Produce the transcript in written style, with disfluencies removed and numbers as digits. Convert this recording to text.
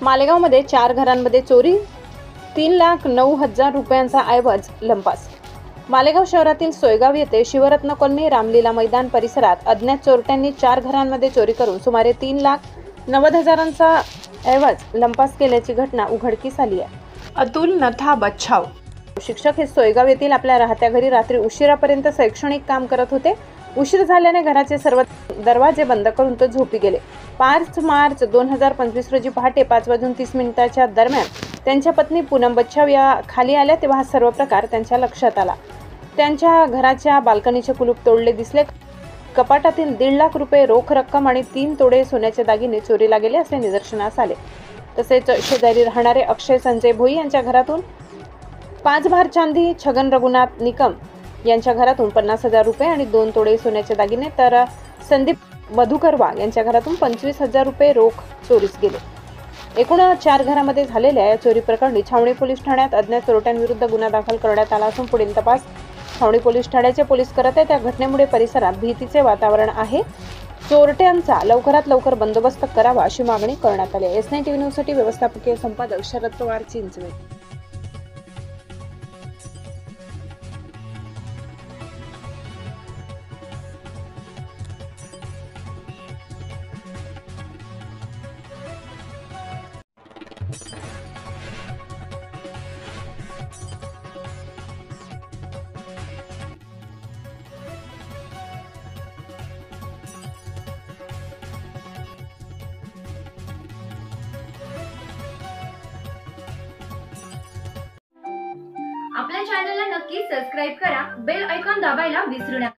मालेगावमध्ये 4 घरांमध्ये चोरी, 3,09,000 रुपयांचा ऐवज लंपास। मालेगाव शहरातील सोयगाव येथे शिवरत्न कॉलनी रामलीला मैदान परिसरात अज्ञात चोरट्यांनी 4 घरांमध्ये चोरी करून सुमारे 3,90,000चा ऐवज लंपास केल्याची घटना उघडकीस आली आहे। अतुल नथा बच्छाव शिक्षक हे सोयगाव येथील आपल्या राहत्या घरी रात्री उशिरापर्यंत शैक्षणिक काम करत होते। उशीर झाल्याने घराचे सर्व दरवाजे बंद करून तो झोपी गेले। 5 मार्च 2025 रोजी पहाटे 5:30 दरम्यान त्यांच्या पत्नी पूनम बच्छाव या खाली आल्या तेव्हा हा सर्व प्रकार त्यांच्या लक्षात आला। त्यांच्या घराच्या बाल्कनीचे कुलूप तोडले दिसले। कपाटातील 1.5 लाख रुपये रोख रक्कम आणि 3 तोडे सोन्याचे दागिने चोरीला गेले असे निदर्शनास आले। तसेच शेजारी राहणारे अक्षय संजय भोई यांच्या घरातून 5 भार चांदी, छगन रघुनाथ निकम यांच्या घरातून 50,000 रुपये आणि 2 तोडे सोन्याचे दागिने, तर संदीप मधुकरवा यांच्या घरातून 25,000 रुपये रोख चोरीस गेले। एकूण 4 घरांमध्ये झालेल्या या चोरी प्रकरणी छावणी पोलीस ठाण्यात अज्ञात चोरट्यांविरुद्ध गुन्हा दाखल करण्यात आला असून पुढील तपास छावणी पोलीस ठाण्याचे पोलीस करत आहेत। त्या घटनेमुळे परिसरात भीतीचे वातावरण आहे। चोरट्यांचा लवकरात लवकर बंदोबस्त करावा अशी मागणी करण्यात आली आहे। S9 TV न्यूजसाठी व्यवस्थापकीय संपादक शरद पवार, चिंचवे। आपल्या चॅनलला नक्की सबस्क्राइब करा, बेल आयकॉन दाबायला विसरू नका।